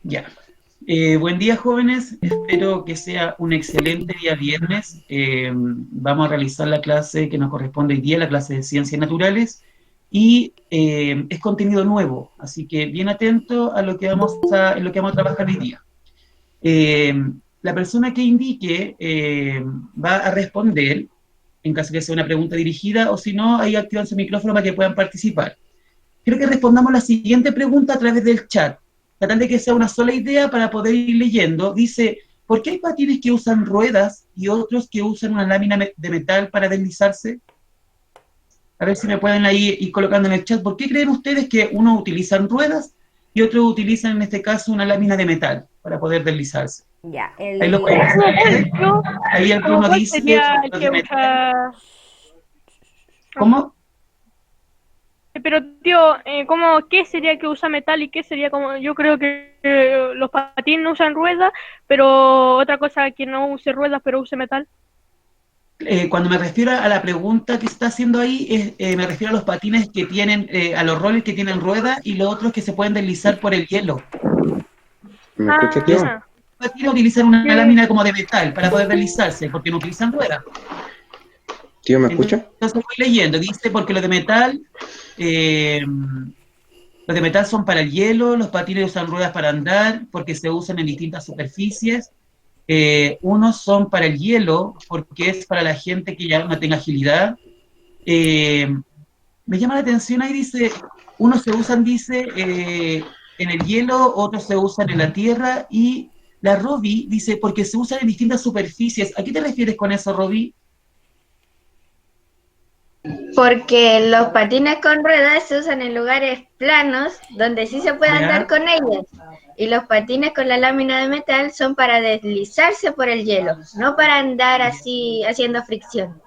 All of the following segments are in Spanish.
Ya. Buen día, jóvenes. Espero que sea un excelente día viernes. Vamos a realizar la clase que nos corresponde hoy día, la clase de Ciencias Naturales, y es contenido nuevo, así que bien atento a lo que en lo que vamos a trabajar hoy día. Eh, la persona que indique va a responder en caso que sea una pregunta dirigida, o si no, ahí activan su micrófono para que puedan participar. Quiero que respondamos la siguiente pregunta a través del chat, tratando de que sea una sola idea para poder ir leyendo. Dice, ¿por qué hay patines que usan ruedas y otros que usan una lámina de metal para deslizarse? A ver si me pueden ahí ir colocando en el chat. ¿Por qué creen ustedes que unos utilizan ruedas y otros utilizan en este caso una lámina de metal para poder deslizarse? Ya, Ahí lo pueden hacer. Yo, Ahí el que como uno cuál dice sería el los que de metal. usa. ¿Cómo? Pero, tío, ¿cómo, qué sería que usa metal y qué sería como? Yo creo que los patines no usan ruedas, pero otra cosa que no use ruedas, pero use metal. Cuando me refiero a la pregunta que está haciendo ahí, me refiero a los patines que tienen, a los rollers que tienen ruedas y los otros que se pueden deslizar por el hielo. ¿Me escucha, Esos tío? Ah, patines utilizan una que, lámina como de metal para poder deslizarse, porque no utilizan ruedas. ¿Tío, me escucha? Entonces voy leyendo, dice, porque los de metal son para el hielo, los patines usan ruedas para andar, porque se usan en distintas superficies. Unos son para el hielo, porque es para la gente que ya no tenga agilidad. Eh, Me llama la atención ahí, dice, unos se usan, dice, en el hielo, otros se usan en la tierra, y la Robbie dice, porque se usan en distintas superficies. ¿A qué te refieres con eso, Robbie? Porque los patines con ruedas se usan en lugares planos donde sí se puede andar ¿Ya? con ellos. Y los patines con la lámina de metal son para deslizarse por el hielo, no para andar así haciendo fricción.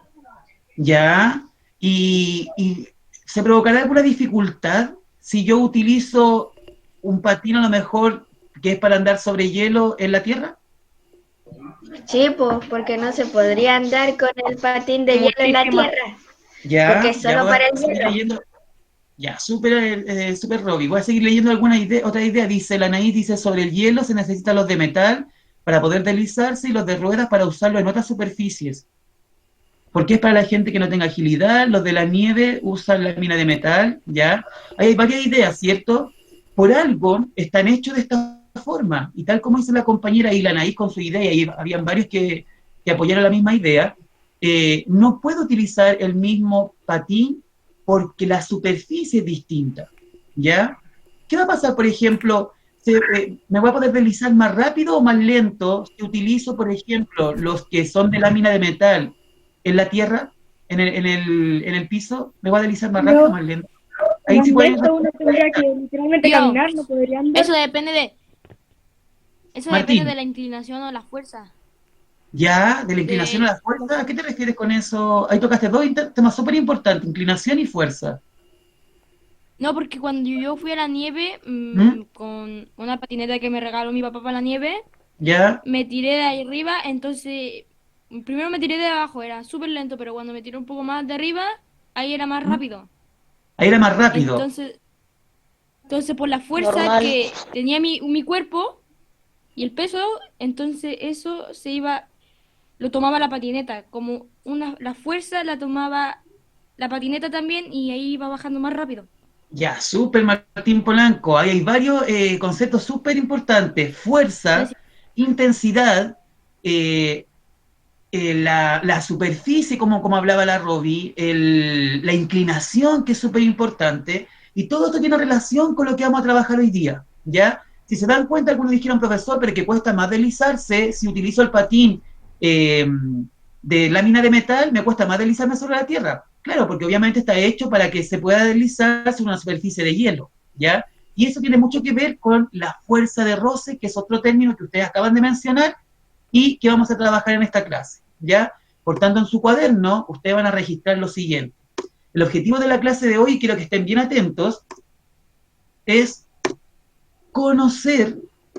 ¿Ya? Y se provocará alguna dificultad si yo utilizo un patín a lo mejor que es para andar sobre hielo en la tierra? Sí, pues, porque no se podría andar con el patín de hielo en la muchísimas. tierra, porque Ya, es ya solo voy a para el seguir hielo. leyendo. Ya, súper, súper Robbie. Voy a seguir leyendo alguna idea, otra idea. Dice, la Anaís dice, sobre el hielo se necesitan los de metal para poder deslizarse y los de ruedas para usarlo en otras superficies. Porque es para la gente que no tenga agilidad, los de la nieve usan lámina de metal, ¿ya? Ahí hay varias ideas, ¿cierto? Por algo están hechos de esta forma. Y tal como dice la compañera y la Anaís con su idea, y habían varios que apoyaron la misma idea, no puedo utilizar el mismo patín porque la superficie es distinta, ¿ya? ¿Qué va a pasar, por ejemplo, me voy a poder deslizar más rápido o más lento si utilizo, por ejemplo, los que son de lámina de metal en la tierra, en el piso? ¿Me voy a deslizar más rápido o No, más lento? Ahí más sí pueden lento uno responder. tendría que literalmente Tío, caminar, no podría andar. eso depende de, eso depende de Martín, la inclinación o la fuerza. ya, de la inclinación a De, la fuerza, ¿a qué te refieres con eso? Ahí tocaste dos temas súper importantes, inclinación y fuerza. no, porque cuando yo fui a la nieve ¿Mm? con una patineta que me regaló mi papá para la nieve, ¿Ya? me tiré de ahí arriba, entonces primero me tiré de abajo, era súper lento, pero cuando me tiré un poco más de arriba, ahí era más ¿Mm? rápido. Ahí era más rápido. Entonces, entonces por la fuerza Normal. que tenía mi cuerpo y el peso, entonces eso se iba, lo tomaba la patineta, como la fuerza la tomaba la patineta también y ahí iba bajando más rápido. Ya, súper Martín Polanco. Ahí hay varios conceptos súper importantes. Fuerza, Entonces, intensidad, eh, la superficie, como hablaba la Robbie, la inclinación, que es súper importante, y todo esto tiene relación con lo que vamos a trabajar hoy día, ¿ya? Si se dan cuenta, algunos dijeron, profesor, pero que cuesta más deslizarse si utilizo el patín eh, de lámina de metal, me cuesta más deslizarme sobre la tierra. Claro, porque obviamente está hecho para que se pueda deslizar sobre una superficie de hielo, ¿ya? Y eso tiene mucho que ver con la fuerza de roce, que es otro término que ustedes acaban de mencionar y que vamos a trabajar en esta clase. ¿Ya? Por tanto, en su cuaderno, ustedes van a registrar lo siguiente. El objetivo de la clase de hoy, y quiero que estén bien atentos, es conocer,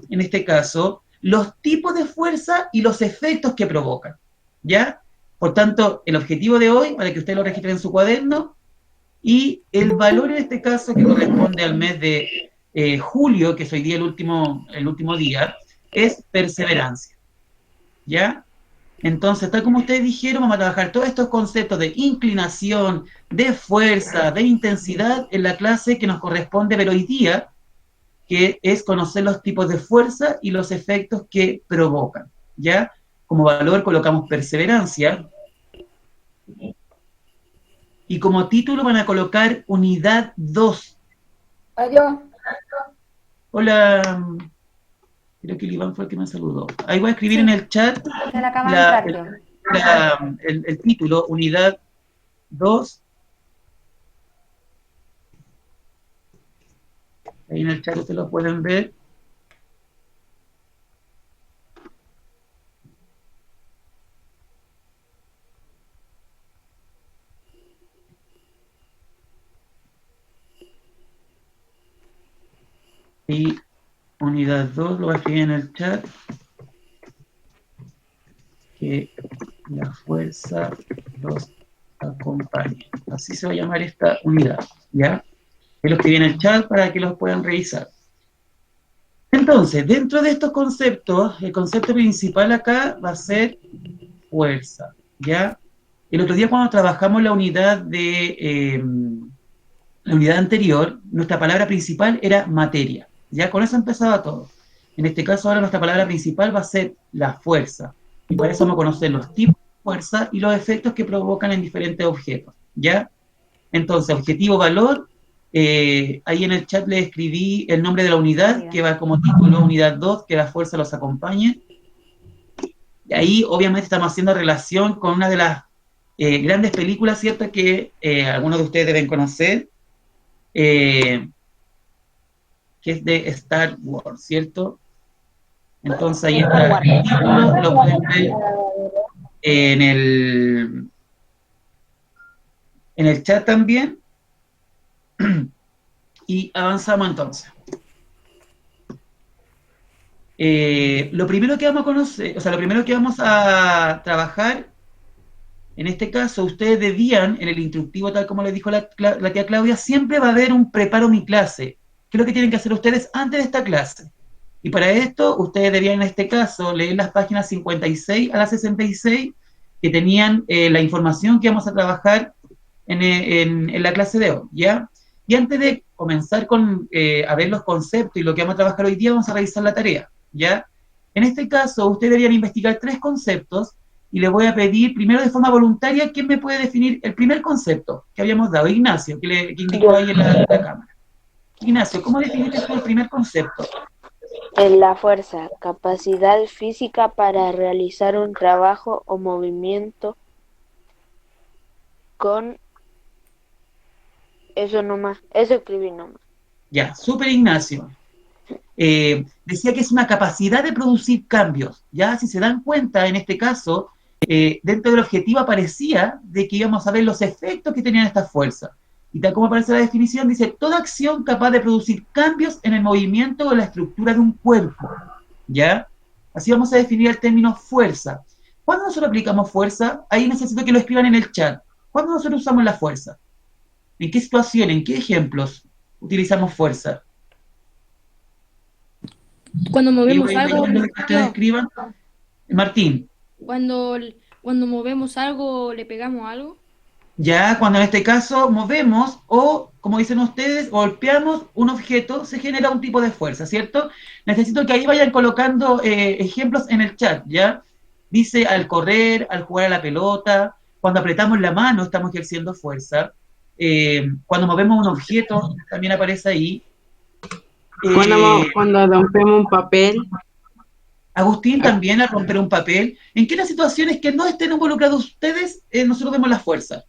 en este caso, los tipos de fuerza y los efectos que provocan. ¿Ya? Por tanto, el objetivo de hoy, para que ustedes lo registren en su cuaderno, y el valor en este caso que corresponde al mes julio, que es hoy día el último día, es perseverancia, ¿ya? Entonces, tal como ustedes dijeron, vamos a trabajar todos estos conceptos de inclinación, de fuerza, de intensidad en la clase que nos corresponde ver hoy día, que es conocer los tipos de fuerza y los efectos que provocan, ¿ya? Como valor colocamos perseverancia, y como título van a colocar unidad 2. Adiós. Hola, creo que el Iván fue el que me saludó. Ahí voy a escribir Sí. en el chat Se le acaba de entrar, tío. el título, unidad 2. Ahí en el chat ustedes lo pueden ver. Y unidad 2 lo voy a escribir en el chat. Que la fuerza los acompañe. Así se va a llamar esta unidad, ¿ya? Es lo que viene en el chat para que los puedan revisar. Entonces, dentro de estos conceptos, el concepto principal acá va a ser fuerza, ¿ya? El otro día cuando trabajamos la unidad la unidad anterior, nuestra palabra principal era materia, ¿ya? Con eso empezaba todo. En este caso ahora nuestra palabra principal va a ser la fuerza. Y para eso vamos a conocer los tipos de fuerza y los efectos que provocan en diferentes objetos, ¿ya? Entonces, objetivo, valor, ahí en el chat le escribí el nombre de la unidad, que va como título, unidad 2, que la fuerza los acompañe. Y ahí, obviamente, estamos haciendo relación con una de las grandes películas, ¿cierto?, que algunos de ustedes deben conocer, que es de Star Wars, ¿cierto? Entonces, ahí está el título, lo pueden ver en el chat también. Y avanzamos entonces. Lo primero que vamos a conocer, o sea, lo primero que vamos a trabajar, en este caso, ustedes debían, en el instructivo, tal como les dijo la tía Claudia, siempre va a haber un preparo mi clase. ¿Qué es lo que tienen que hacer ustedes antes de esta clase? Y para esto, ustedes debían, en este caso, leer las páginas 56 a las 66, que tenían la información que vamos a trabajar en la clase de hoy, ¿ya? Y antes de comenzar a ver los conceptos y lo que vamos a trabajar hoy día, vamos a revisar la tarea, ¿ya? En este caso, ustedes deberían investigar 3 conceptos y les voy a pedir, primero de forma voluntaria, ¿quién me puede definir el primer concepto que habíamos dado? Ignacio, que indicó ahí en la cámara. Ignacio, ¿cómo definiste tú el primer concepto? En la fuerza, capacidad física para realizar un trabajo o movimiento con... Eso nomás, eso escribí nomás. Ya, súper Ignacio. Decía que es una capacidad de producir cambios, ¿ya? Si se dan cuenta, en este caso, dentro del objetivo aparecía de que íbamos a ver los efectos que tenían estas fuerzas. Y tal como aparece la definición, dice, toda acción capaz de producir cambios en el movimiento o la estructura de un cuerpo, ¿ya? Así vamos a definir el término fuerza. ¿Cuándo nosotros aplicamos fuerza? Ahí necesito que lo escriban en el chat. ¿Cuándo nosotros usamos la fuerza? ¿En qué situación, en qué ejemplos utilizamos fuerza? Cuando movemos algo, Que ustedes escriban. Martín. cuando movemos algo, le pegamos algo. Ya, cuando en este caso movemos o, como dicen ustedes, golpeamos un objeto, se genera un tipo de fuerza, ¿cierto? Necesito que ahí vayan colocando ejemplos en el chat, ¿ya? Dice al correr, al jugar a la pelota, cuando apretamos la mano estamos ejerciendo fuerza, cuando movemos un objeto también aparece ahí. Cuando rompemos un papel. Agustín también al romper un papel. ¿En qué las situaciones que no estén involucrados ustedes, nosotros vemos la fuerza?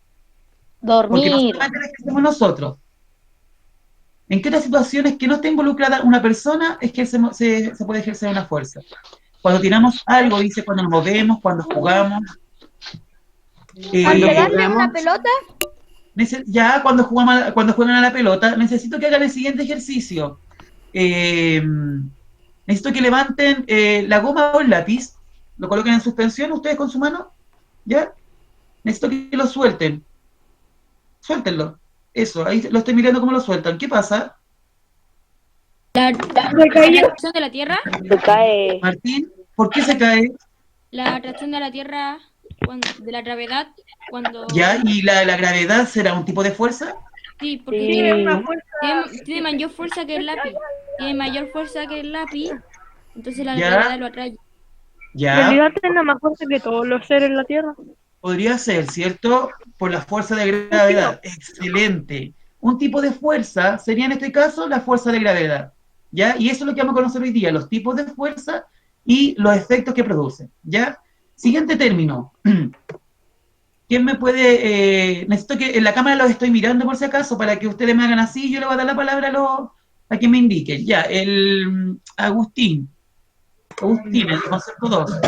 Porque no Dormir. solamente la ejercemos nosotros. ¿En qué otras situaciones que no esté involucrada una persona es que se puede ejercer una fuerza? Cuando tiramos algo, dice, cuando nos movemos, cuando jugamos. ¿Al pegarle una pelota? Ya cuando juegan a la pelota, necesito que hagan el siguiente ejercicio. Necesito que levanten la goma o el lápiz, lo coloquen en suspensión ustedes con su mano, ¿ya? Necesito que lo suelten. Suéltenlo. Eso, ahí lo estoy mirando cómo lo sueltan. ¿Qué pasa? La atracción de la Tierra. Se cae. Martín, ¿por qué se cae? La atracción de la Tierra, de la gravedad, cuando... ¿Ya? ¿Y la gravedad será un tipo de fuerza? Sí, porque Sí. Tiene una fuerza. tiene mayor fuerza que el lápiz. Tiene mayor fuerza que el lápiz, entonces la ¿Ya? gravedad lo atrae. En ¿Ya? realidad tiene más fuerza que todos los seres en la Tierra. Podría ser, ¿cierto? Por la fuerza de gravedad. Excelente. Un tipo de fuerza sería en este caso la fuerza de gravedad. ¿Ya? Y eso es lo que vamos a conocer hoy día, los tipos de fuerza y los efectos que producen. ¿Ya? Siguiente término. ¿Quién me puede...? Necesito que en la cámara los estoy mirando por si acaso, para que ustedes me hagan así, yo le voy a dar la palabra a quien me indique. Ya, el Agustín. Agustín, el concepto 2.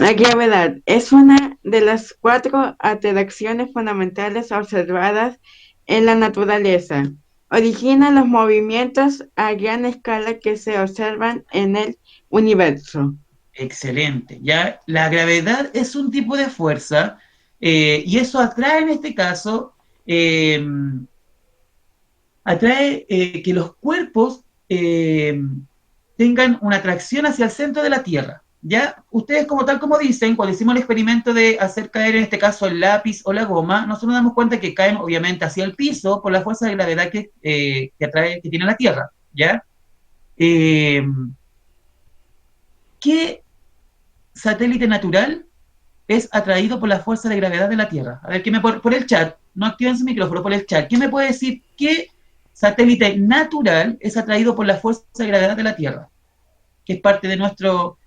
La gravedad es una de las 4 atracciones fundamentales observadas en la naturaleza. Origina los movimientos a gran escala que se observan en el universo. Excelente. Ya, la gravedad es un tipo de fuerza y eso atrae en este caso, atrae que los cuerpos tengan una atracción hacia el centro de la Tierra. Ya, ustedes como tal como dicen, cuando hicimos el experimento de hacer caer en este caso el lápiz o la goma, nosotros nos damos cuenta que caen obviamente hacia el piso por la fuerza de gravedad que atrae, que tiene la Tierra. ¿Ya? ¿Qué satélite natural es atraído por la fuerza de gravedad de la Tierra? A ver, por el chat, no activen su micrófono, por el chat, ¿quién me puede decir qué satélite natural es atraído por la fuerza de gravedad de la Tierra? Que es parte de nuestro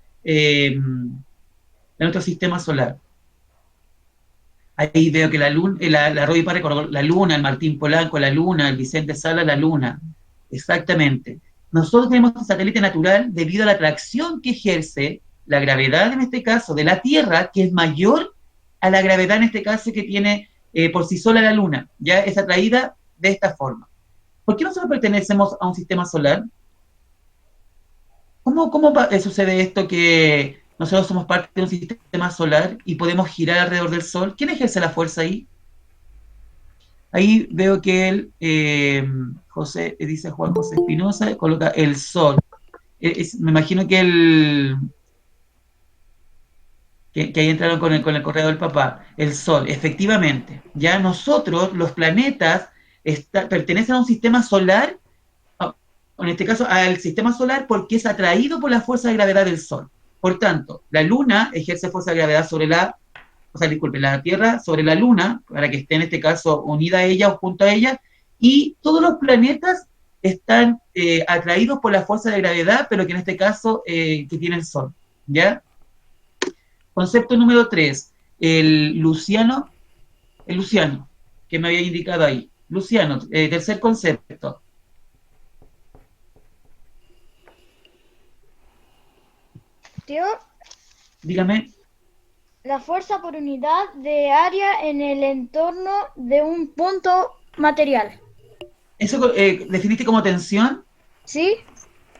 sistema solar. Ahí veo que la Luna, la Roy Parra recordó la Luna, el Martín Polanco, la Luna, el Vicente Sala, la Luna. Exactamente. Nosotros tenemos un satélite natural debido a la atracción que ejerce la gravedad, en este caso, de la Tierra, que es mayor a la gravedad, en este caso, que tiene por sí sola la Luna. Ya es atraída de esta forma. ¿Por qué nosotros pertenecemos a un sistema solar? ¿Cómo sucede esto que nosotros somos parte de un sistema solar y podemos girar alrededor del Sol? ¿Quién ejerce la fuerza ahí? Ahí veo que él, dice Juan José Espinosa, coloca el Sol. Me imagino que ahí entraron con el correo del papá. El Sol, efectivamente. Ya nosotros, los planetas, pertenecen a un sistema solar, en este caso al sistema solar, porque es atraído por la fuerza de gravedad del Sol. Por tanto, la Luna ejerce fuerza de gravedad sobre la Tierra sobre la Luna, para que esté en este caso unida a ella o junto a ella, y todos los planetas están atraídos por la fuerza de gravedad, pero que en este caso que tiene el Sol. ¿Ya? Concepto número 3, el Luciano, que me había indicado ahí. Luciano, tercer concepto. Tío, Dígame. la fuerza por unidad de área en el entorno de un punto material. ¿Eso definiste como tensión? ¿Sí?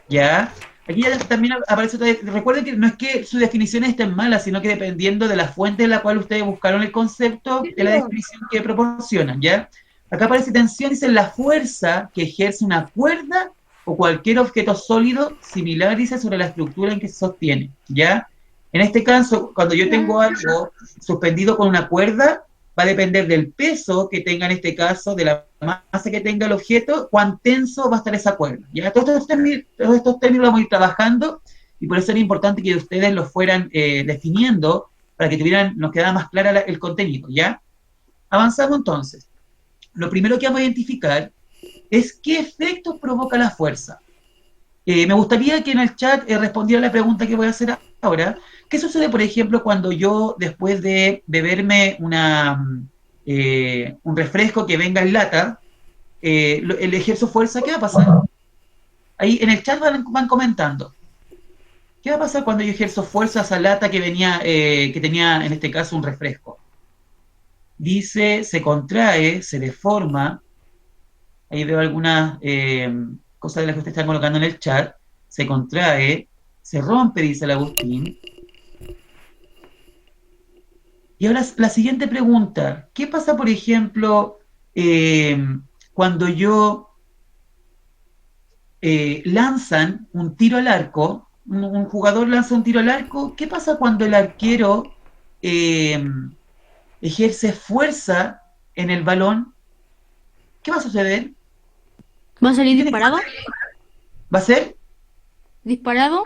Ya. Aquí ya también aparece otra vez. Recuerden que no es que sus definiciones estén malas, sino que dependiendo de la fuente en la cual ustedes buscaron el concepto, de la definición que proporcionan, ¿ya? Acá aparece tensión, dice la fuerza que ejerce una cuerda o cualquier objeto sólido similar, dice, sobre la estructura en que se sostiene, ¿ya? En este caso, cuando yo tengo algo suspendido con una cuerda, va a depender del peso que tenga en este caso, de la masa que tenga el objeto, cuán tenso va a estar esa cuerda. ¿Ya? Todos estos términos los vamos a ir trabajando y por eso era importante que ustedes los fueran definiendo para que nos quedara más clara el contenido. ¿Ya? Avanzamos entonces. Lo primero que vamos a identificar es qué efectos provoca la fuerza. Me gustaría que en el chat respondiera la pregunta que voy a hacer ahora. ¿Qué sucede, por ejemplo, cuando yo, después de beberme un refresco que venga en lata, el ejerzo fuerza? ¿Qué va a pasar? Ahí en el chat van comentando. ¿Qué va a pasar cuando yo ejerzo fuerza a esa lata que tenía, en este caso, un refresco? Dice, se contrae, se deforma. Ahí veo algunas cosas de las que usted está colocando en el chat. Se contrae, se rompe, dice el Agustín. Y ahora la siguiente pregunta. ¿Qué pasa, por ejemplo, cuando yo lanzan un tiro al arco, un jugador lanza un tiro al arco, ¿qué pasa cuando el arquero ejerce fuerza en el balón? ¿Qué va a suceder? ¿Va a salir Tiene que- disparado? ¿Va a ser? ¿Disparado?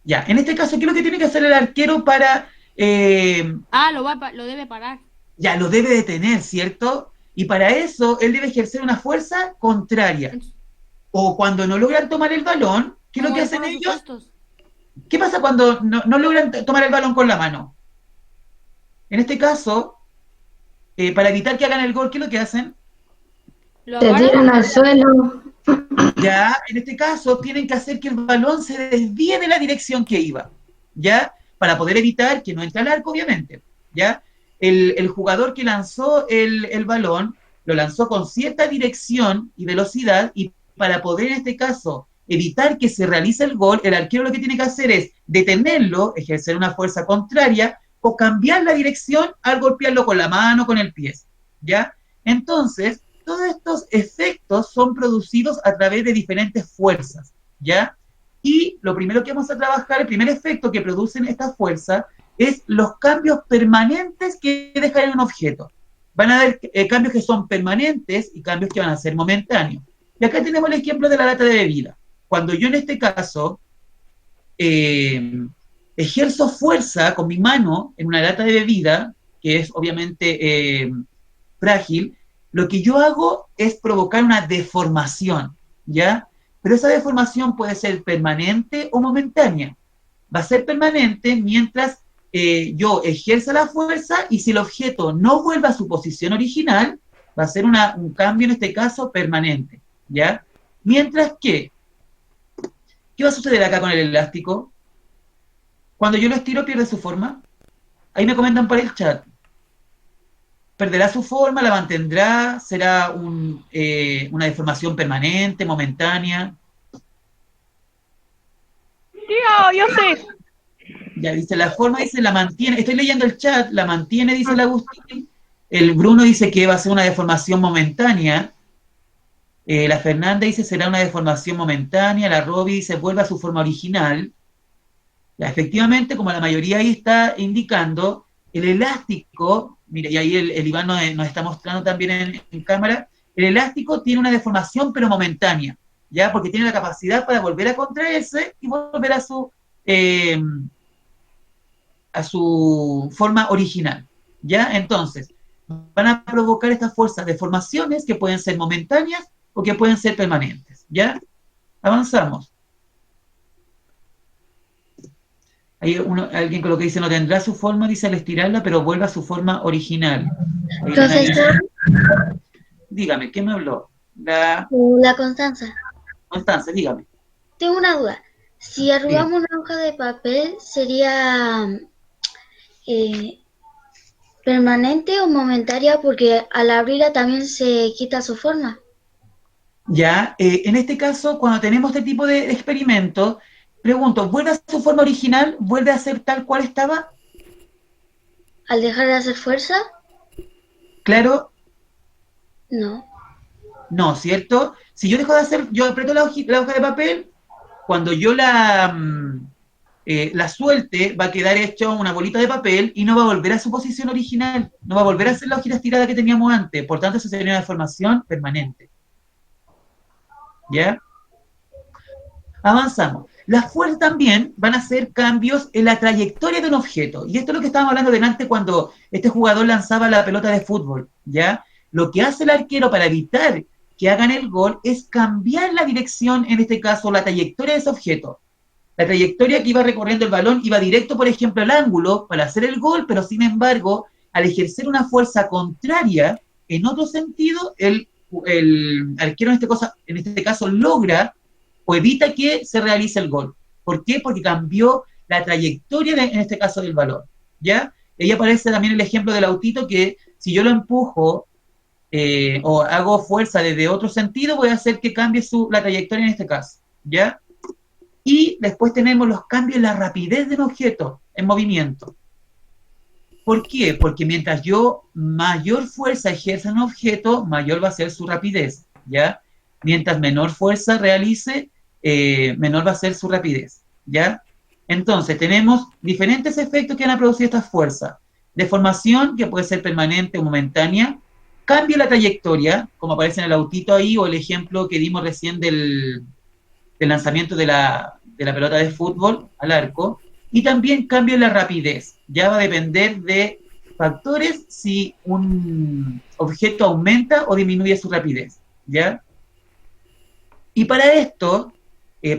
Ya, en este caso, ¿qué es lo que tiene que hacer el arquero para... Ah, lo debe parar. ya, lo debe detener, ¿cierto? Y para eso, él debe ejercer una fuerza contraria. O cuando no logran tomar el balón, ¿qué es lo Como que de hacen todos ellos? supuestos. ¿Qué pasa cuando no logran tomar el balón con la mano? En este caso, para evitar que hagan el gol, ¿qué es lo que hacen? Lo Se agarran. tiran al suelo. Ya, en este caso, tienen que hacer que el balón se desvíe de la dirección que iba, ¿ya? Para poder evitar que no entre al arco, obviamente, ¿ya? El jugador que lanzó el balón, lo lanzó con cierta dirección y velocidad, y para poder, en este caso, evitar que se realice el gol, el arquero lo que tiene que hacer es detenerlo, ejercer una fuerza contraria, o cambiar la dirección al golpearlo con la mano, con el pie, ¿ya? Entonces, todos estos efectos son producidos a través de diferentes fuerzas, ¿ya? Y lo primero que vamos a trabajar, el primer efecto que producen estas fuerzas, es los cambios permanentes que dejan en un objeto. Van a haber cambios que son permanentes y cambios que van a ser momentáneos. Y acá tenemos el ejemplo de la lata de bebida. Cuando yo en este caso ejerzo fuerza con mi mano en una lata de bebida, que es obviamente frágil, lo que yo hago es provocar una deformación, ¿ya? Pero esa deformación puede ser permanente o momentánea. Va a ser permanente mientras yo ejerza la fuerza, y si el objeto no vuelve a su posición original, va a ser un cambio, en este caso, permanente, ¿ya? Mientras que, ¿qué va a suceder acá con el elástico? Cuando yo lo estiro, pierde su forma. Ahí me comentan por el chat. ¿Perderá su forma? ¿La mantendrá? ¿Será una deformación permanente, momentánea? Tío, yo sé. Ya dice, la forma, dice, la mantiene. Estoy leyendo el chat, la mantiene, dice el Agustín. El Bruno dice que va a ser una deformación momentánea. La Fernanda dice, será una deformación momentánea. La Robbie dice, vuelve a su forma original. Ya, efectivamente, como la mayoría ahí está indicando, el elástico, mire, y ahí el Iván nos está mostrando también en cámara, el elástico tiene una deformación pero momentánea, ¿ya? Porque tiene la capacidad para volver a contraerse y volver a su forma original, ¿ya? Entonces, van a provocar estas fuerzas deformaciones que pueden ser momentáneas o que pueden ser permanentes, ¿ya? Avanzamos. Hay alguien con lo que dice, no tendrá su forma, dice, al estirarla, pero vuelve a su forma original. Profesor, Dígame, ¿qué me habló? La Constanza, Constanza, dígame. tengo una duda. Si arrugamos una hoja de papel, ¿sería permanente o momentaria? Porque al abrirla también se quita su forma. Ya, en este caso, cuando tenemos este tipo de experimentos, pregunto, ¿vuelve a su forma original? ¿Vuelve a ser tal cual estaba? ¿Al dejar de hacer fuerza? Claro, No. no, ¿cierto? Si yo dejo de hacer, yo aprieto la hoja de papel, cuando yo la suelte, va a quedar hecho una bolita de papel y no va a volver a su posición original, no va a volver a ser la hojita estirada que teníamos antes, por tanto, eso sería una deformación permanente. ¿Ya? Avanzamos. Las fuerzas también van a hacer cambios en la trayectoria de un objeto. Y esto es lo que estábamos hablando delante cuando este jugador lanzaba la pelota de fútbol, ¿ya? Lo que hace el arquero para evitar que hagan el gol es cambiar la dirección, en este caso, la trayectoria de ese objeto. La trayectoria que iba recorriendo el balón iba directo, por ejemplo, al ángulo para hacer el gol, pero sin embargo, al ejercer una fuerza contraria, en otro sentido, el arquero en este caso logra o evita que se realice el gol. ¿Por qué? Porque cambió la trayectoria, en este caso, del balón, ¿ya? Y ahí aparece también el ejemplo del autito, que si yo lo empujo o hago fuerza desde otro sentido, voy a hacer que cambie la trayectoria en este caso, ¿ya? Y después tenemos los cambios en la rapidez del objeto en movimiento. ¿Por qué? Porque mientras yo mayor fuerza ejerza en un objeto, mayor va a ser su rapidez, ¿ya? Mientras menor fuerza realice, menor va a ser su rapidez, ¿ya? Entonces, tenemos diferentes efectos que van a producir estas fuerzas. Deformación, que puede ser permanente o momentánea. Cambio de la trayectoria, como aparece en el autito ahí, o el ejemplo que dimos recién del lanzamiento de la pelota de fútbol al arco. Y también cambio en la rapidez. Ya va a depender de factores si un objeto aumenta o disminuye su rapidez, ¿ya? Y para esto,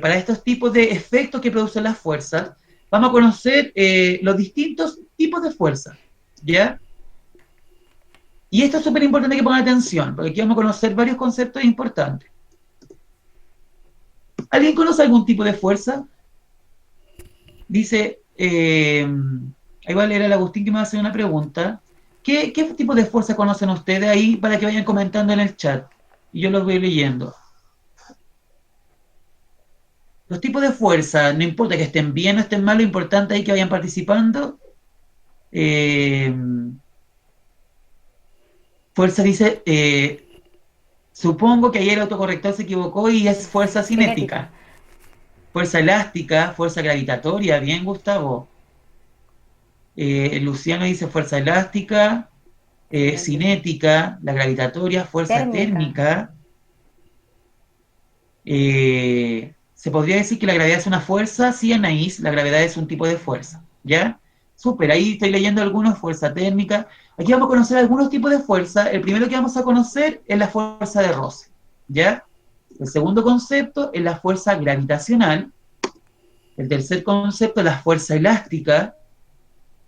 para estos tipos de efectos que producen las fuerzas, vamos a conocer los distintos tipos de fuerza, ¿ya? Y esto es súper importante que pongan atención, porque aquí vamos a conocer varios conceptos importantes. ¿Alguien conoce algún tipo de fuerza? Dice, ahí va a leer al Agustín que me va a hacer una pregunta. ¿Qué tipo de fuerza conocen ustedes ahí para que vayan comentando en el chat? Y yo los voy leyendo. Los tipos de fuerza, no importa que estén bien o estén mal, lo importante es que vayan participando. Fuerza dice, supongo que ayer el autocorrector se equivocó y es fuerza cinética. Fuerza elástica, fuerza gravitatoria, bien Gustavo. Luciano dice fuerza elástica, cinética, la gravitatoria, fuerza térmica. ¿Se podría decir que la gravedad es una fuerza? Sí, Anaís, la gravedad es un tipo de fuerza, ¿ya? Súper, ahí estoy leyendo algunos, fuerza térmica. Aquí vamos a conocer algunos tipos de fuerza. El primero que vamos a conocer es la fuerza de roce, ¿ya? El segundo concepto es la fuerza gravitacional. El tercer concepto es la fuerza elástica,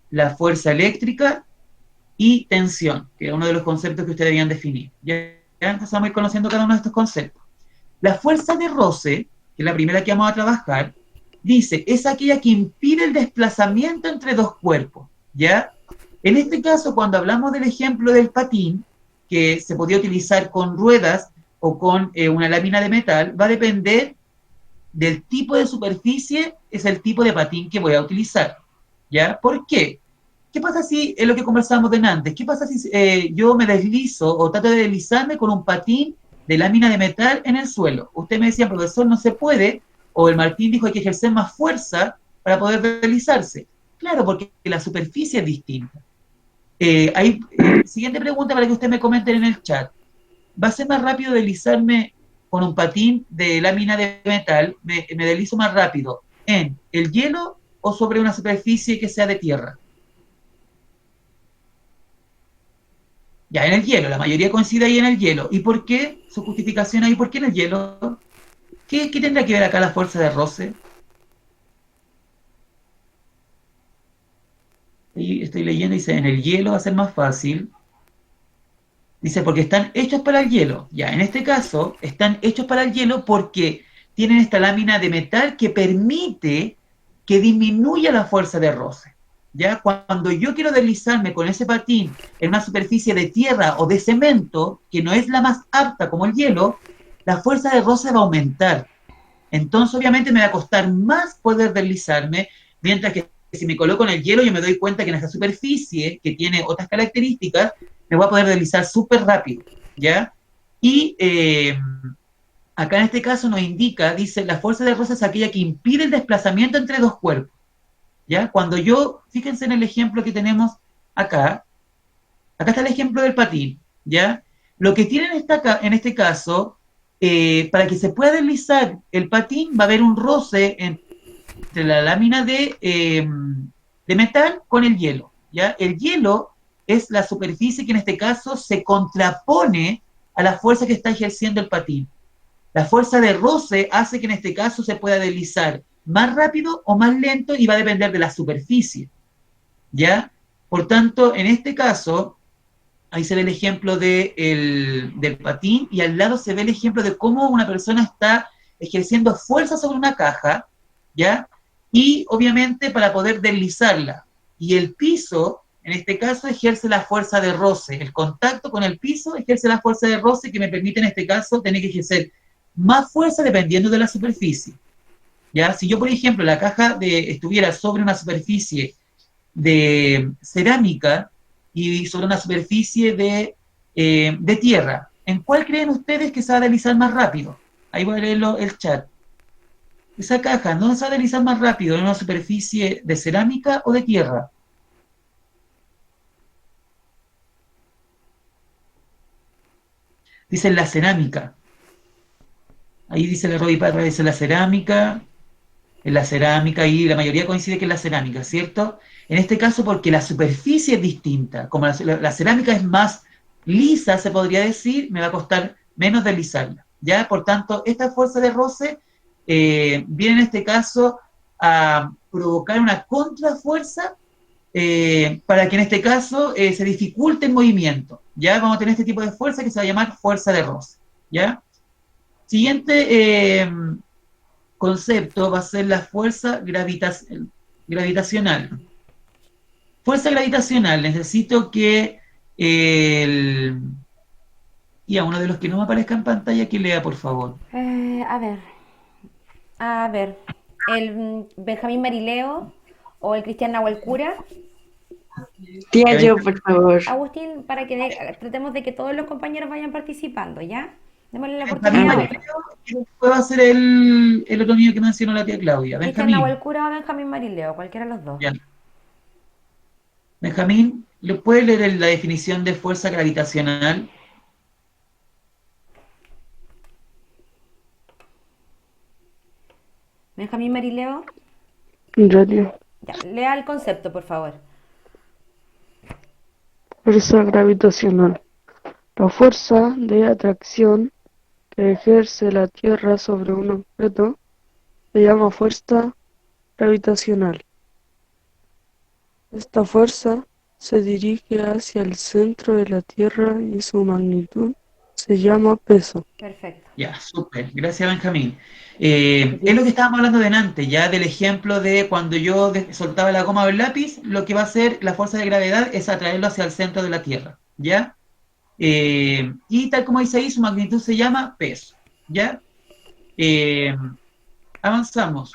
la fuerza eléctrica y tensión, que es uno de los conceptos que ustedes debían definir. ¿Ya? Entonces vamos a ir conociendo cada uno de estos conceptos. La fuerza de roce, que es la primera que vamos a trabajar, dice, es aquella que impide el desplazamiento entre dos cuerpos, ¿ya? En este caso, cuando hablamos del ejemplo del patín, que se podía utilizar con ruedas o con una lámina de metal, va a depender del tipo de superficie, es el tipo de patín que voy a utilizar, ¿ya? ¿Por qué? ¿Qué pasa si, es lo que conversábamos de antes, qué pasa si yo me deslizo o trato de deslizarme con un patín de lámina de metal en el suelo? Usted me decía, profesor, no se puede, o el Martín dijo hay que ejercer más fuerza para poder deslizarse. Claro, porque la superficie es distinta. Siguiente pregunta para que usted me comenten en el chat. ¿Va a ser más rápido deslizarme con un patín de lámina de metal? ¿Me deslizo más rápido en el hielo o sobre una superficie que sea de tierra? Ya, en el hielo, la mayoría coincide ahí en el hielo. ¿Y por qué? Su justificación ahí, ¿por qué en el hielo? ¿Qué tendrá que ver acá la fuerza de roce? Y estoy leyendo, dice, en el hielo va a ser más fácil. Dice, porque están hechos para el hielo. Ya, en este caso, están hechos para el hielo porque tienen esta lámina de metal que permite que disminuya la fuerza de roce. Ya, cuando yo quiero deslizarme con ese patín en una superficie de tierra o de cemento, que no es la más apta como el hielo, la fuerza de roce va a aumentar. Entonces, obviamente, me va a costar más poder deslizarme, mientras que si me coloco en el hielo, yo me doy cuenta que en esta superficie, que tiene otras características, me voy a poder deslizar súper rápido, ¿ya? Y acá en este caso nos indica, dice, la fuerza de roce es aquella que impide el desplazamiento entre dos cuerpos, ¿ya? Cuando yo, fíjense en el ejemplo que tenemos acá está el ejemplo del patín, ¿ya? Lo que tiene en este caso, para que se pueda deslizar el patín, va a haber un roce entre la lámina de metal con el hielo, ¿ya? El hielo es la superficie que en este caso se contrapone a la fuerza que está ejerciendo el patín. La fuerza de roce hace que en este caso se pueda deslizar más rápido o más lento y va a depender de la superficie, ¿ya? Por tanto, en este caso, ahí se ve el ejemplo del patín y al lado se ve el ejemplo de cómo una persona está ejerciendo fuerza sobre una caja, ¿ya? Y obviamente para poder deslizarla. Y el piso, en este caso, ejerce la fuerza de roce. El contacto con el piso ejerce la fuerza de roce que me permite en este caso tener que ejercer más fuerza dependiendo de la superficie, ¿ya? Si yo, por ejemplo, la caja estuviera sobre una superficie de cerámica y sobre una superficie de tierra, ¿en cuál creen ustedes que se va a deslizar más rápido? Ahí voy a leerlo el chat. esa caja, ¿dónde se va a deslizar más rápido? ¿En una superficie de cerámica o de tierra? Dice la cerámica. Ahí dice la Robbie Patra, dice la cerámica. En la cerámica, y la mayoría coincide que es la cerámica, ¿cierto? En este caso, porque la superficie es distinta. Como la cerámica es más lisa, se podría decir, me va a costar menos deslizarla, ¿ya? Por tanto, esta fuerza de roce viene en este caso a provocar una contrafuerza para que en este caso se dificulte el movimiento, ¿ya? Vamos a tener este tipo de fuerza que se va a llamar fuerza de roce, ¿ya? Siguiente concepto va a ser la fuerza gravitacional. Fuerza gravitacional, necesito que y a uno de los que no me aparezca en pantalla, que lea, por favor. A ver, el Benjamín Marileo o el Cristian Nahuel Cura. Tía, yo, por favor. Agustín, para que tratemos de que todos los compañeros vayan participando, ¿ya? Démosle la Benjamín oportunidad. Marileo, y después va a ser el otro niño que mencionó la tía Claudia. Cristian Benjamín. Nahuel Cura o Benjamín Marileo, cualquiera de los dos. Ya. Benjamín, ¿le puede leer la definición de fuerza gravitacional? Benjamín Marileo, Radio. ya, lea el concepto, por favor. Fuerza gravitacional. La fuerza de atracción que ejerce la Tierra sobre un objeto se llama fuerza gravitacional. Esta fuerza se dirige hacia el centro de la Tierra y su magnitud se llama peso. Perfecto. Ya, súper. Gracias, Benjamín. Es lo que estábamos hablando delante, ya del ejemplo de cuando yo soltaba la goma o el lápiz, lo que va a hacer la fuerza de gravedad es atraerlo hacia el centro de la Tierra, ¿ya? Y tal como dice ahí, su magnitud se llama peso, ¿ya? Avanzamos.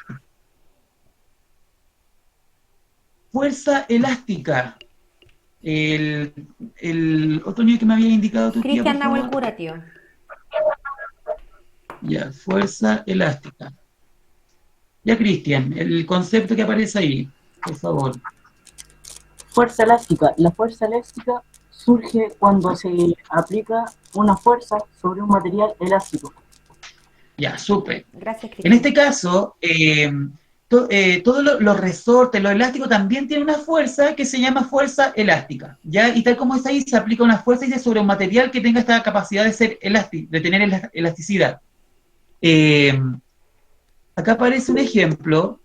Fuerza elástica. El otro niño que me había indicado tu tía, Cristian por favor. Nahuel Cura, tío. Ya, fuerza elástica. Ya, Cristian, el concepto que aparece ahí, por favor. Fuerza elástica. La fuerza elástica surge cuando se aplica una fuerza sobre un material elástico. Ya, súper. Gracias, En Cristian. este caso, todos los resortes, los elásticos también tienen una fuerza que se llama fuerza elástica, ¿ya? Y tal como es ahí, se aplica una fuerza sobre un material que tenga esta capacidad de ser elástico, de tener elasticidad. Acá aparece un ejemplo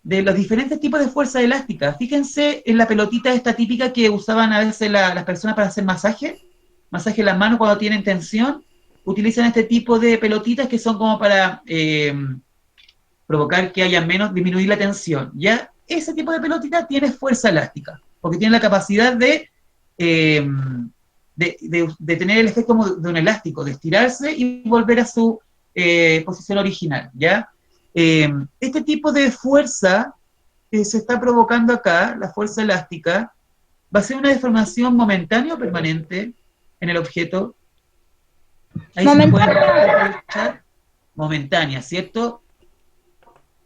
de los diferentes tipos de fuerza elástica. Fíjense en la pelotita esta típica que usaban a veces las personas para hacer masaje en las manos cuando tienen tensión. Utilizan este tipo de pelotitas que son como para provocar que haya disminuir la tensión. Ya ese tipo de pelotita tiene fuerza elástica, porque tiene la capacidad de tener el efecto de un elástico, de estirarse y volver a su posición original, ¿ya? Este tipo de fuerza que se está provocando acá, la fuerza elástica, va a ser una deformación momentánea o permanente en el objeto. Ahí se puede aprovechar. Momentánea, ¿cierto?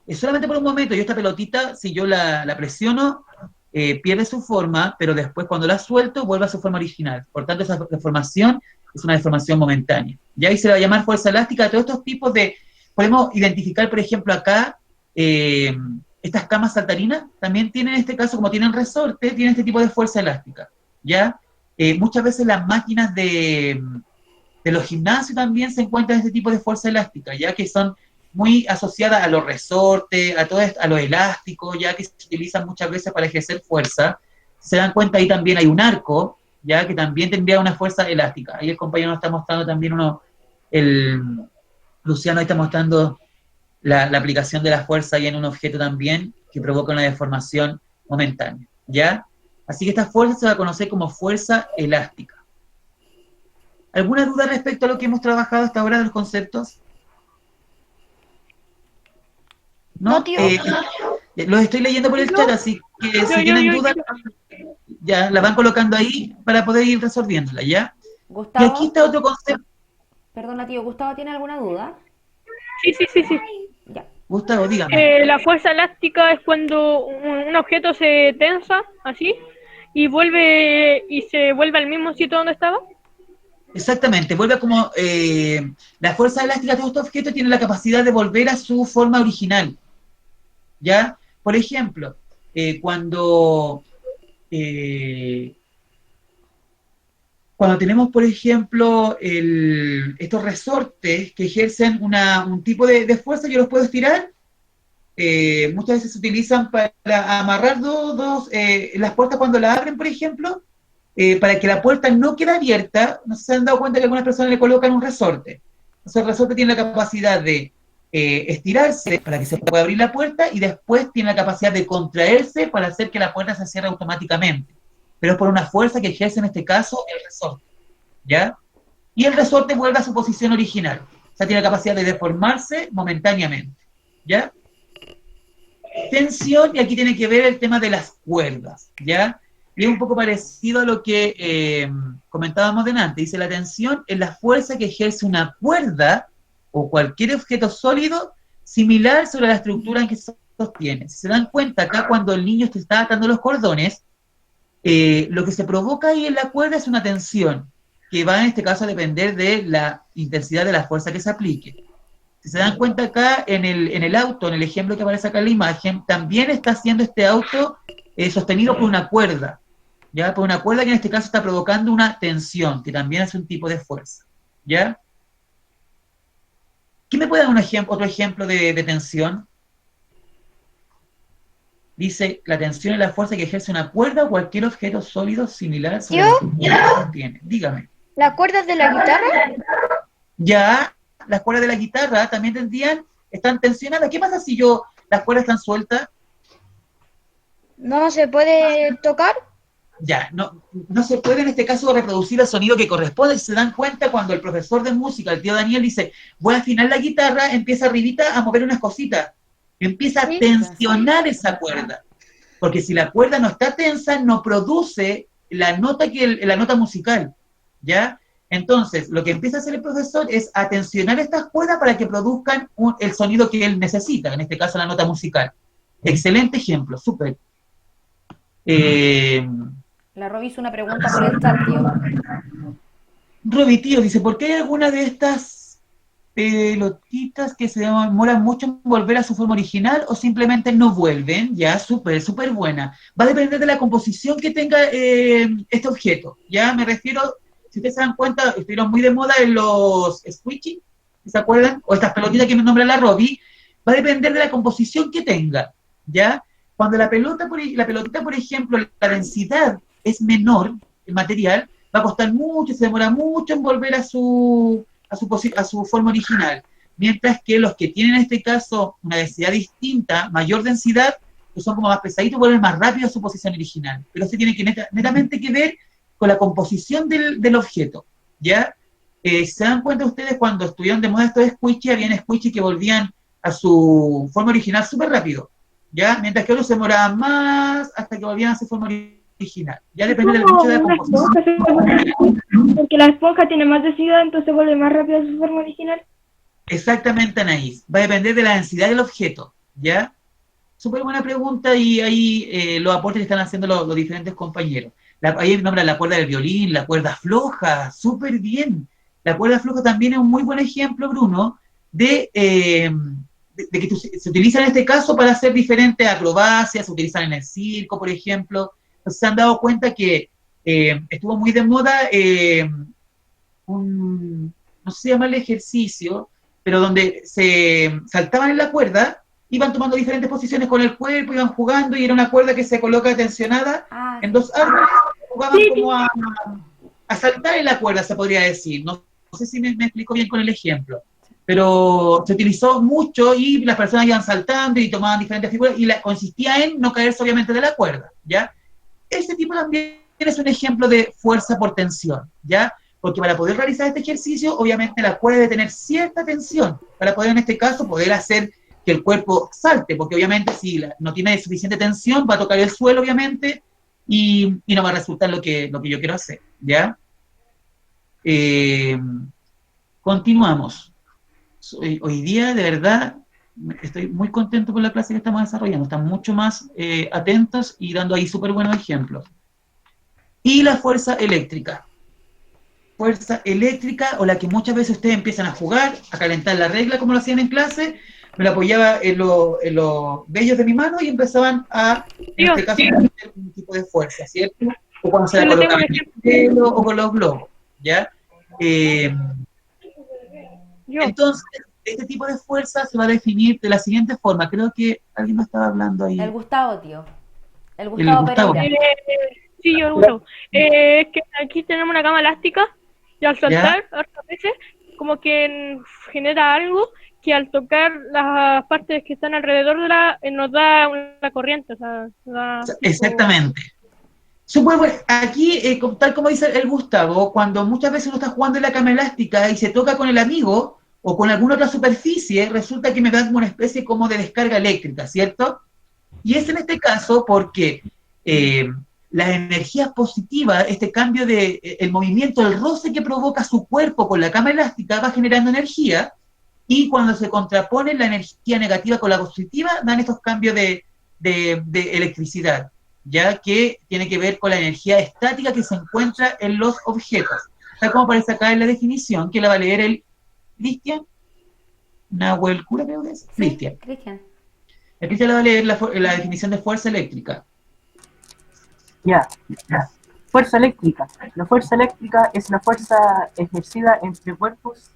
Es solamente por un momento. Yo esta pelotita, si yo la presiono, pierde su forma, pero después cuando la suelto, vuelve a su forma original. Por tanto, esa deformación es una deformación momentánea. Y ahí se le va a llamar fuerza elástica a todos estos tipos de... Podemos identificar, por ejemplo, acá, estas camas saltarinas, también tienen, en este caso, como tienen resorte, tienen este tipo de fuerza elástica, ¿ya? Muchas veces las máquinas de los gimnasios también se encuentran este tipo de fuerza elástica, ya que son muy asociadas a los resortes, a los elásticos, ya que se utilizan muchas veces para ejercer fuerza. Se dan cuenta, ahí también hay un arco, ya que también tendría una fuerza elástica. Ahí el compañero nos está mostrando también Luciano ahí está mostrando la aplicación de la fuerza ahí en un objeto también, que provoca una deformación momentánea, ¿ya? Así que esta fuerza se va a conocer como fuerza elástica. ¿Alguna duda respecto a lo que hemos trabajado hasta ahora de los conceptos? No, tío. Los estoy leyendo por el chat, así que si tienen dudas, ya la van colocando ahí para poder ir resolviéndola, ¿ya? Gustavo, y aquí está otro concepto. Perdona, tío, ¿Gustavo tiene alguna duda? Sí. Ya. Gustavo, dígame. La fuerza elástica es cuando un objeto se tensa, así, y se vuelve al mismo sitio donde estaba. Exactamente, vuelve como la fuerza elástica de estos objetos tiene la capacidad de volver a su forma original. ¿Ya? Por ejemplo, cuando tenemos, por ejemplo, estos resortes que ejercen un tipo de fuerza, yo los puedo estirar. Muchas veces se utilizan para amarrar las puertas cuando la abren, por ejemplo, para que la puerta no quede abierta. No sé si se han dado cuenta que algunas personas le colocan un resorte. Entonces el resorte tiene la capacidad de estirarse para que se pueda abrir la puerta y después tiene la capacidad de contraerse para hacer que la puerta se cierre automáticamente. Pero es por una fuerza que ejerce en este caso el resorte, ¿ya? Y el resorte vuelve a su posición original. O sea, tiene la capacidad de deformarse momentáneamente, ¿ya? Tensión, y aquí tiene que ver el tema de las cuerdas, ¿ya? Y es un poco parecido a lo que comentábamos delante. Dice, la tensión es la fuerza que ejerce una cuerda o cualquier objeto sólido similar sobre la estructura en que se sostiene. Si se dan cuenta, acá cuando el niño te está atando los cordones, lo que se provoca ahí en la cuerda es una tensión, que va en este caso a depender de la intensidad de la fuerza que se aplique. Si se dan cuenta acá, en el auto, en el ejemplo que aparece acá en la imagen, también está siendo este auto sostenido por una cuerda, ¿ya? Por una cuerda que en este caso está provocando una tensión, que también es un tipo de fuerza, ¿ya? ¿Quién me puede dar otro ejemplo de tensión? Dice, la tensión es la fuerza que ejerce una cuerda o cualquier objeto sólido similar sobre la estructura que contiene. Dígame. ¿Las cuerdas de la guitarra? Ya, las cuerdas de la guitarra también están tensionadas. ¿Qué pasa si las cuerdas están sueltas? ¿No se puede tocar? Ya, no se puede en este caso reproducir el sonido que corresponde. Si se dan cuenta, cuando el profesor de música, el tío Daniel, dice, voy a afinar la guitarra, empieza arribita a mover unas cositas. Empieza a tensionar esa cuerda. Porque si la cuerda no está tensa, no produce la nota musical, ¿ya? Entonces, lo que empieza a hacer el profesor es a tensionar estas cuerdas para que produzcan el sonido que él necesita, en este caso la nota musical. Excelente ejemplo, súper. La Roby hizo una pregunta por el chat, tío. Roby, tío, dice, ¿por qué hay alguna de estas pelotitas que se demoran mucho en volver a su forma original o simplemente no vuelven? Ya, súper, súper buena. Va a depender de la composición que tenga este objeto. Ya me refiero, si ustedes se dan cuenta, estuvieron muy de moda en los squishy, ¿se acuerdan? O estas pelotitas que me nombra la Roby. Va a depender de la composición que tenga, ¿ya? Cuando la pelotita, por ejemplo, la densidad es menor, el material, va a costar mucho, se demora mucho en volver a su forma original. Mientras que los que tienen en este caso una densidad distinta, mayor densidad, que son como más pesaditos, vuelven más rápido a su posición original. Pero eso tiene que netamente que ver con la composición del objeto, ¿ya? ¿Se dan cuenta ustedes cuando estuvieron de moda estos squishy, habían squishy que volvían a su forma original súper rápido, ¿ya? Mientras que otros se demoraban más hasta que volvían a su forma original. Ya depende mucho de la composición. Porque la esponja tiene más densidad, entonces vuelve más rápido a su forma original. Exactamente, Anaís. Va a depender de la densidad del objeto, ¿ya? Súper buena pregunta, y ahí los aportes que están haciendo los diferentes compañeros. Ahí nombran la cuerda del violín, la cuerda floja, súper bien. La cuerda floja también es un muy buen ejemplo, Bruno, de que se utiliza en este caso para hacer diferentes acrobacias, se utilizan en el circo, por ejemplo. Entonces se han dado cuenta que estuvo muy de moda no sé si llama el ejercicio, pero donde se saltaban en la cuerda, iban tomando diferentes posiciones con el cuerpo, iban jugando, y era una cuerda que se coloca tensionada en dos árboles, jugaban como a saltar en la cuerda, se podría decir. No sé si me explico bien con el ejemplo, pero se utilizó mucho y las personas iban saltando y tomaban diferentes figuras, y consistía en no caerse obviamente de la cuerda, ¿ya? Ese tipo también es un ejemplo de fuerza por tensión, ¿ya? Porque para poder realizar este ejercicio, obviamente la cuerda debe tener cierta tensión, para poder en este caso poder hacer que el cuerpo salte, porque obviamente si no tiene suficiente tensión, va a tocar el suelo, obviamente, y no va a resultar lo que yo quiero hacer, ¿ya? Continuamos. Hoy día, de verdad, estoy muy contento con la clase que estamos desarrollando, están mucho más atentos y dando ahí súper buenos ejemplos. Y la fuerza eléctrica. Fuerza eléctrica, o la que muchas veces ustedes empiezan a jugar, a calentar la regla como lo hacían en clase, me la apoyaba en los vellos de mi mano y empezaban a, en este caso, hacer un tipo de fuerza, ¿cierto? O cuando se la colocaban en el pelo, o con los globos, ¿ya? Entonces, este tipo de fuerza se va a definir de la siguiente forma. Creo que alguien me estaba hablando ahí. El Gustavo, tío. El Gustavo Pereira. Sí, yo Gustavo. Es que aquí tenemos una cama elástica y al saltar, a veces, como que genera algo que al tocar las partes que están alrededor de nos da una corriente. O sea, exactamente. Aquí, tal como dice el Gustavo, cuando muchas veces uno está jugando en la cama elástica y se toca con el amigo o con alguna otra superficie, resulta que me da una especie como de descarga eléctrica, ¿cierto? Y es en este caso porque las energías positivas, este cambio el movimiento, el roce que provoca su cuerpo con la cama elástica va generando energía, y cuando se contrapone la energía negativa con la positiva, dan estos cambios de electricidad, ya que tiene que ver con la energía estática que se encuentra en los objetos. Tal como aparece acá en la definición, que la va a leer el Cristian Nahuel Cura, creo que es. Sí, Cristian. El Cristian le va a leer la definición de fuerza eléctrica. Ya. Fuerza eléctrica. La fuerza eléctrica es la fuerza ejercida entre cuerpos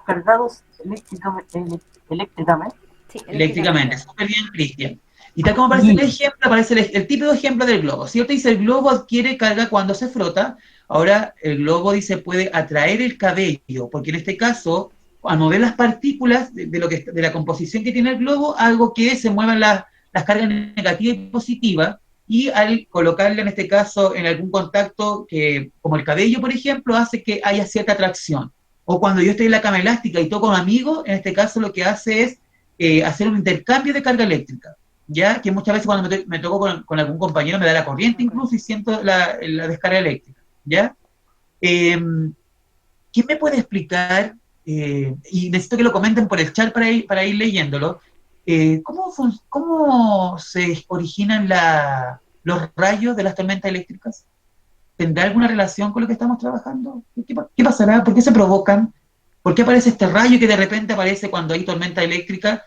cargados eléctricamente. Sí, eléctricamente. Súper bien, Cristian. Y tal como aparece el ejemplo, aparece el típico ejemplo del globo. ¿Cierto? Dice, el globo adquiere carga cuando se frota. Ahora, el globo, dice, puede atraer el cabello, porque en este caso, al mover las partículas de la composición que tiene el globo, algo que se muevan las cargas negativas y positivas, y al colocarle en este caso en algún contacto, como el cabello, por ejemplo, hace que haya cierta atracción. O cuando yo estoy en la cama elástica y toco a un amigo, en este caso lo que hace es hacer un intercambio de carga eléctrica, ya que muchas veces cuando me toco con algún compañero me da la corriente incluso y siento la descarga eléctrica, ¿ya? ¿Quién me puede explicar, y necesito que lo comenten por el chat para ir leyéndolo, cómo se originan los rayos de las tormentas eléctricas? ¿Tendrá alguna relación con lo que estamos trabajando? ¿Qué pasará? ¿Por qué se provocan? ¿Por qué aparece este rayo que de repente aparece cuando hay tormenta eléctrica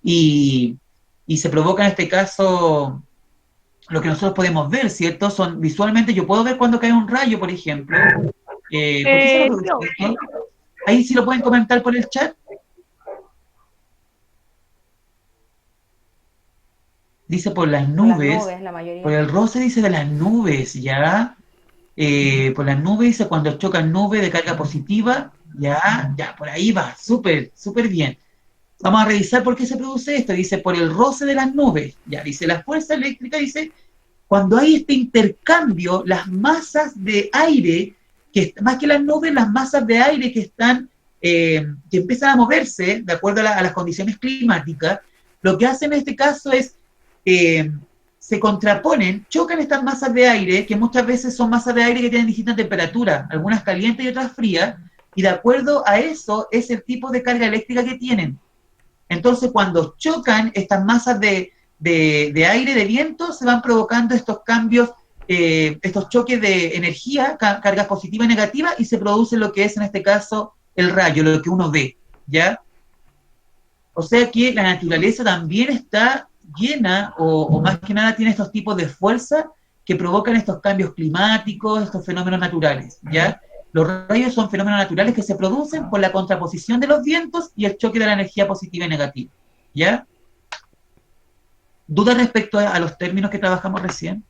y se provoca en este caso lo que nosotros podemos ver, ¿cierto? Visualmente yo puedo ver cuando cae un rayo, por ejemplo. ¿Por qué se produce esto? Ahí sí lo pueden comentar por el chat. Dice por las nubes, por el roce dice de las nubes, ¿ya? Por las nubes dice cuando chocan nubes de carga positiva, ya, por ahí va, súper bien. Vamos a revisar por qué se produce esto. Dice por el roce de las nubes, ya, dice la fuerza eléctrica, dice cuando hay este intercambio, las masas de aire, más que las nubes, las masas de aire que están, que empiezan a moverse de acuerdo a las condiciones climáticas, lo que hacen en este caso es se contraponen, chocan estas masas de aire, que muchas veces son masas de aire que tienen distintas temperaturas, algunas calientes y otras frías, y de acuerdo a eso es el tipo de carga eléctrica que tienen. Entonces, cuando chocan estas masas de aire, de viento, se van provocando estos cambios, estos choques de energía, cargas positivas y negativas, y se produce lo que es en este caso el rayo, lo que uno ve, ¿ya? O sea que la naturaleza también está llena, o más que nada tiene estos tipos de fuerza que provocan estos cambios climáticos, estos fenómenos naturales, ¿ya? Los rayos son fenómenos naturales que se producen por la contraposición de los vientos y el choque de la energía positiva y negativa, ¿ya? ¿Dudas respecto a los términos que trabajamos recién?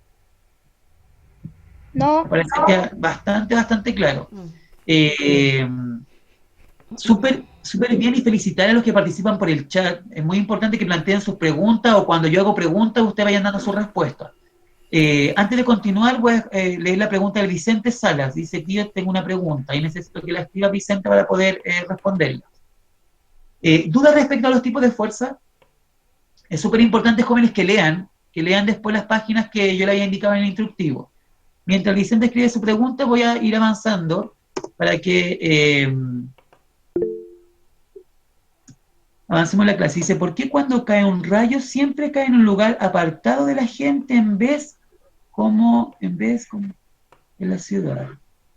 No. Parece que bastante claro. Súper bien, y felicitar a los que participan por el chat. Es muy importante que planteen sus preguntas, o cuando yo hago preguntas, ustedes vayan dando sus respuestas. Antes de continuar, voy a leer la pregunta de Vicente Salas. Dice, tío, tengo una pregunta y necesito que la escriba Vicente para poder responderla. ¿Dudas respecto a los tipos de fuerza? Es súper importante, jóvenes, que lean después las páginas que yo le había indicado en el instructivo. Mientras Vicente escribe su pregunta, voy a ir avanzando para que... Avancemos la clase. Dice, ¿por qué cuando cae un rayo siempre cae en un lugar apartado de la gente en vez como en la ciudad?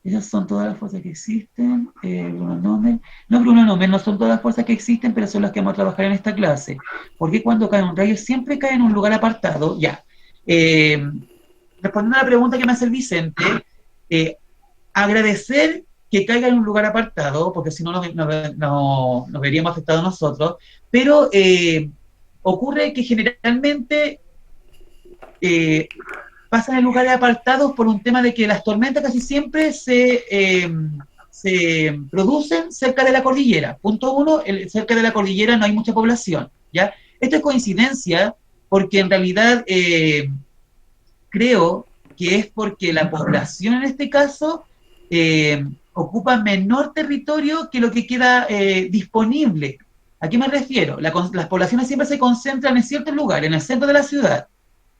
Esas son todas las fuerzas que existen. Bruno Nomen. No, Bruno Nomen, no son todas las fuerzas que existen, pero son las que vamos a trabajar en esta clase. ¿Por qué cuando cae un rayo siempre cae en un lugar apartado? Ya. Respondiendo a la pregunta que me hace el Vicente, agradecer que caiga en un lugar apartado, porque si no nos veríamos afectados nosotros, pero ocurre que generalmente pasan en lugares apartados por un tema de que las tormentas casi siempre se producen cerca de la cordillera. Punto uno, cerca de la cordillera no hay mucha población, ¿ya? Esto es coincidencia, porque en realidad creo que es porque la población en este caso ocupa menor territorio que lo que queda disponible. ¿A qué me refiero? Las poblaciones siempre se concentran en ciertos lugares, en el centro de la ciudad.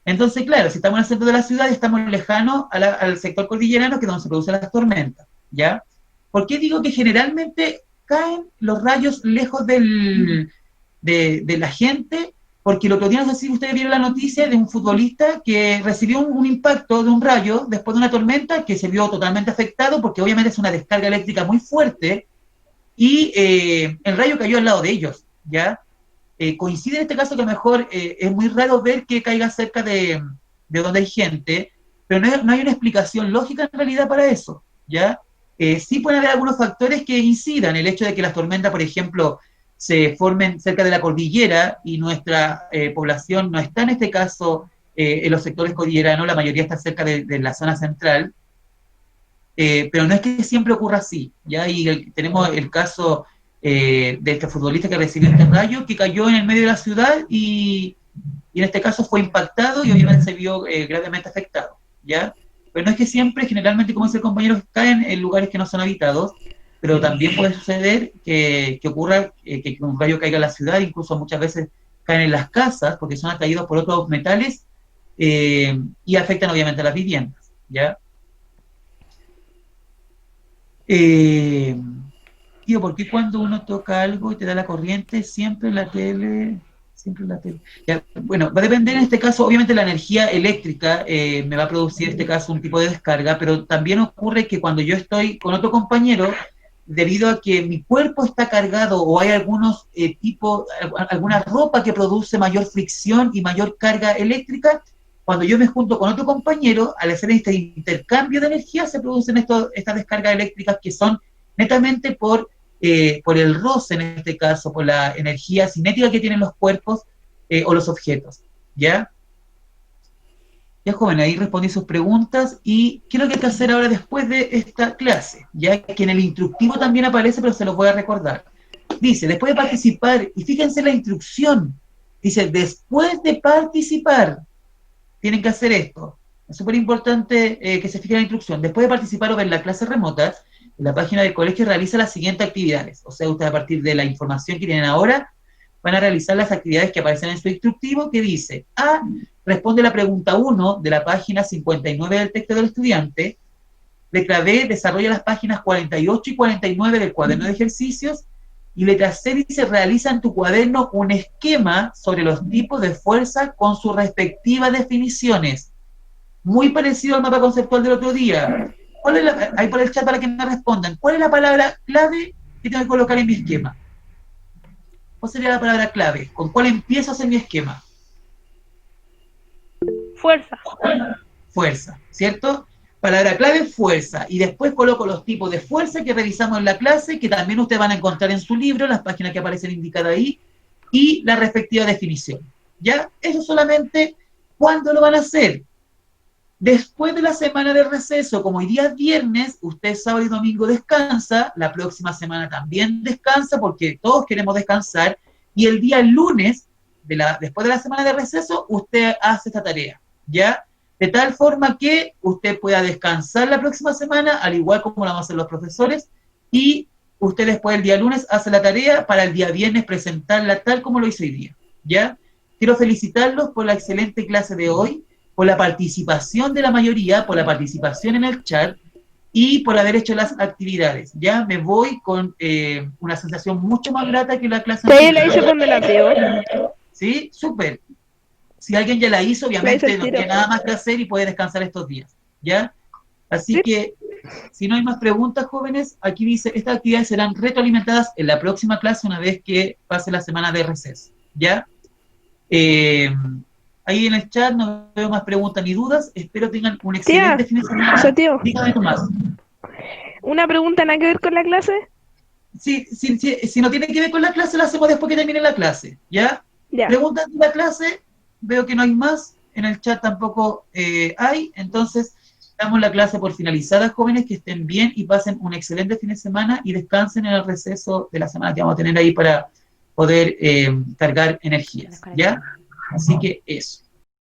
Entonces, claro, si estamos en el centro de la ciudad, estamos lejanos al sector cordillerano, que es donde se producen las tormentas, ¿ya? ¿Por qué digo que generalmente caen los rayos lejos de la gente? Porque el otro día, no sé si ustedes vieron la noticia de un futbolista que recibió un impacto de un rayo después de una tormenta, que se vio totalmente afectado, porque obviamente es una descarga eléctrica muy fuerte, y el rayo cayó al lado de ellos, ¿ya? Coincide en este caso que a lo mejor es muy raro ver que caiga cerca de donde hay gente, pero no hay una explicación lógica en realidad para eso, ¿ya? Sí pueden haber algunos factores que incidan, el hecho de que las tormentas, por ejemplo, se formen cerca de la cordillera y nuestra población no está en este caso en los sectores cordilleranos, la mayoría está cerca de la zona central, pero no es que siempre ocurra así, ¿ya? Y tenemos el caso de este futbolista que recibió este rayo, que cayó en el medio de la ciudad y en este caso fue impactado y obviamente se vio gravemente afectado, ¿ya? Pero no es que siempre, generalmente, como dice el compañero, caen en lugares que no son habitados, pero también puede suceder que ocurra que un rayo caiga en la ciudad, incluso muchas veces caen en las casas, porque son atraídos por otros metales y afectan obviamente a las viviendas, ¿ya? Tío, ¿por qué cuando uno toca algo y te da la corriente, siempre en la tele... Ya, bueno, va a depender en este caso, obviamente la energía eléctrica me va a producir en este caso un tipo de descarga, pero también ocurre que cuando yo estoy con otro compañero, debido a que mi cuerpo está cargado o hay algunos alguna ropa que produce mayor fricción y mayor carga eléctrica, cuando yo me junto con otro compañero, al hacer este intercambio de energía se producen estas descargas eléctricas que son netamente por el roce, en este caso, por la energía cinética que tienen los cuerpos o los objetos, ¿ya? Ya, joven, ahí respondí sus preguntas, y ¿qué es lo que hay que hacer ahora después de esta clase? Ya que en el instructivo también aparece, pero se los voy a recordar. Dice, después de participar, y fíjense la instrucción, dice, después de participar, tienen que hacer esto. Es súper importante que se fijen la instrucción. Después de participar o ver las clases remotas, en la página del colegio realiza las siguientes actividades. O sea, ustedes a partir de la información que tienen ahora, van a realizar las actividades que aparecen en su instructivo, que dice, A, responde la pregunta 1 de la página 59 del texto del estudiante. Letra B, desarrolla las páginas 48 y 49 del cuaderno de ejercicios. Y letra C dice, realiza en tu cuaderno un esquema sobre los tipos de fuerza con sus respectivas definiciones. Muy parecido al mapa conceptual del otro día. ¿Cuál es ahí por el chat para que me respondan, ¿cuál es la palabra clave que tengo que colocar en mi esquema? ¿Cuál sería la palabra clave? ¿Con cuál empiezo a hacer mi esquema? Fuerza. Fuerza, ¿cierto? Palabra clave, fuerza. Y después coloco los tipos de fuerza que revisamos en la clase, que también ustedes van a encontrar en su libro, las páginas que aparecen indicadas ahí, y la respectiva definición. ¿Ya? Eso solamente, ¿cuándo lo van a hacer? Después de la semana de receso, como hoy día es viernes, usted sábado y domingo descansa, la próxima semana también descansa, porque todos queremos descansar, y el día lunes, después de la semana de receso, usted hace esta tarea, ¿ya? De tal forma que usted pueda descansar la próxima semana, al igual como lo van a hacer los profesores, y usted después el día lunes hace la tarea para el día viernes presentarla tal como lo hizo hoy día, ¿ya? Quiero felicitarlos por la excelente clase de hoy, por la participación de la mayoría, por la participación en el chat. y por haber hecho las actividades. Ya me voy con una sensación mucho más grata que la clase Sí, la anterior. hice con delanteo. Sí, súper. Si alguien ya la hizo, obviamente el no tiro. tiene nada más que hacer y puede descansar estos días, ¿ya? Así que, si no hay más preguntas, jóvenes, aquí dice, estas actividades serán retroalimentadas en la próxima clase una vez que pase la semana de receso, ¿ya? Ahí en el chat no veo más preguntas ni dudas, espero tengan un excelente fin de semana. Tío. Dígame, Tomás. Una pregunta, ¿nada que ver con la clase? Sí, si no tiene que ver con la clase, la hacemos después que termine la clase, ¿ya? Ya. Preguntas de la clase, veo que no hay más, en el chat tampoco hay, entonces damos la clase por finalizada, jóvenes, que estén bien y pasen un excelente fin de semana y descansen en el receso de la semana que vamos a tener ahí para poder cargar energías, ¿ya? Así que eso.